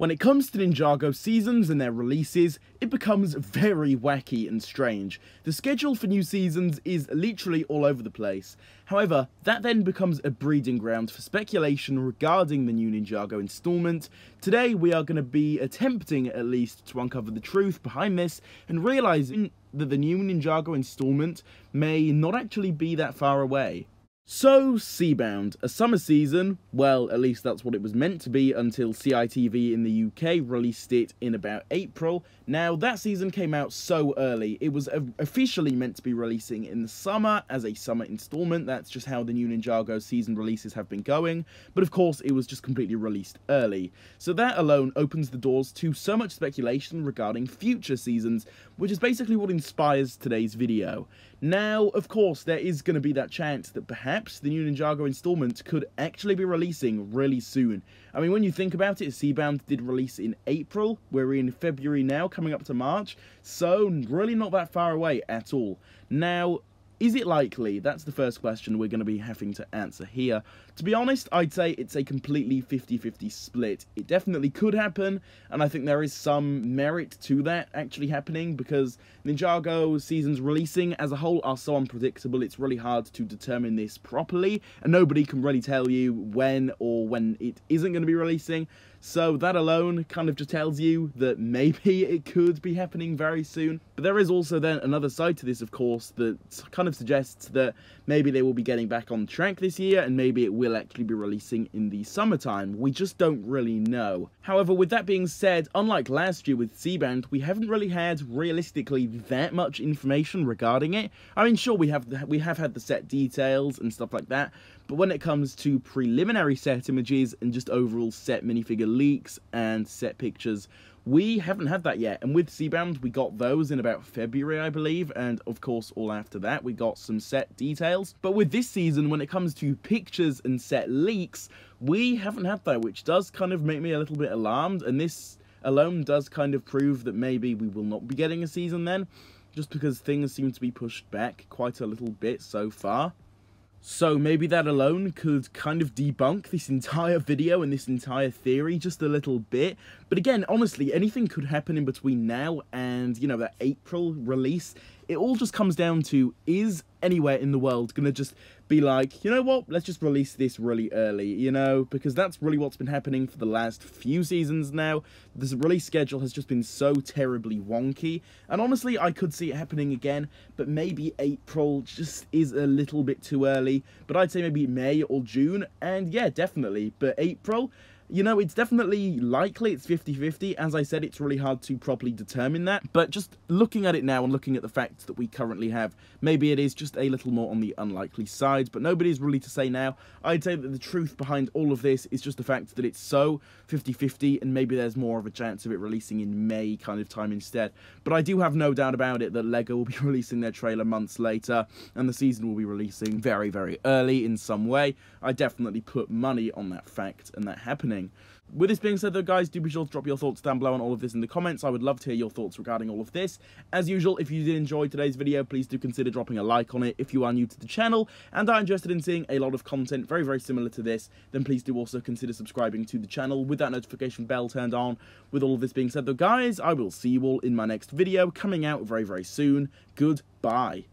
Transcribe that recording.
When it comes to Ninjago seasons and their releases, it becomes very wacky and strange. The schedule for new seasons is literally all over the place. However, that then becomes a breeding ground for speculation regarding the new Ninjago installment. Today we are going to be attempting at least to uncover the truth behind this and realising that the new Ninjago installment may not actually be that far away. So, Seabound, a summer season, well, at least that's what it was meant to be until CITV in the UK released it in about April. Now, that season came out so early, it was officially meant to be releasing in the summer as a summer installment. That's just how the new Ninjago season releases have been going, but of course it was just completely released early. So that alone opens the doors to so much speculation regarding future seasons, which is basically what inspires today's video. Now, of course, there is going to be that chance that perhaps the new Ninjago installment could actually be releasing really soon. I mean, when you think about it, Seabound did release in April, we're in February now, coming up to March, so really not that far away at all. Now, is it likely? That's the first question we're going to be having to answer here. To be honest, I'd say it's a completely 50-50 split. It definitely could happen, and I think there is some merit to that actually happening, because Ninjago seasons releasing as a whole are so unpredictable, it's really hard to determine this properly, and nobody can really tell you when it isn't going to be releasing. So that alone kind of just tells you that maybe it could be happening very soon. But there is also then another side to this, of course, that kind of suggests that maybe they will be getting back on track this year, and maybe it will actually be releasing in the summertime. We just don't really know. However, with that being said, unlike last year with Seabound, we haven't really had realistically that much information regarding it. I mean, sure, we have had the set details and stuff like that, but when it comes to preliminary set images and just overall set minifigure leaks and set pictures, we haven't had that yet. And with Seabound, we got those in about February, I believe, and of course all after that we got some set details. But with this season, when it comes to pictures and set leaks, we haven't had that, which does kind of make me a little bit alarmed, and this alone does kind of prove that maybe we will not be getting a season then, just because things seem to be pushed back quite a little bit so far. So maybe that alone could kind of debunk this entire video and this entire theory just a little bit. But again, honestly, anything could happen in between now and, you know, that April release. It all just comes down to, is anywhere in the world going to just be like, you know what, let's just release this really early, you know, because that's really what's been happening for the last few seasons now. This release schedule has just been so terribly wonky, and honestly, I could see it happening again, but maybe April just is a little bit too early, but I'd say maybe May or June, and yeah, definitely, but April, you know, it's definitely likely, it's 50-50. As I said, it's really hard to properly determine that, but just looking at it now and looking at the facts that we currently have, maybe it is just a little more on the unlikely side, but nobody's really to say now. I'd say that the truth behind all of this is just the fact that it's so 50-50, and maybe there's more of a chance of it releasing in May kind of time instead. But I do have no doubt about it that LEGO will be releasing their trailer months later, and the season will be releasing very, very early in some way. I definitely put money on that fact and that happening. With this being said though, guys, do be sure to drop your thoughts down below on all of this in the comments. I would love to hear your thoughts regarding all of this. As usual, if you did enjoy today's video, please do consider dropping a like on it. If you are new to the channel and are interested in seeing a lot of content very, very similar to this, then please do also consider subscribing to the channel with that notification bell turned on. With all of this being said though, guys, I will see you all in my next video coming out very, very soon. Goodbye.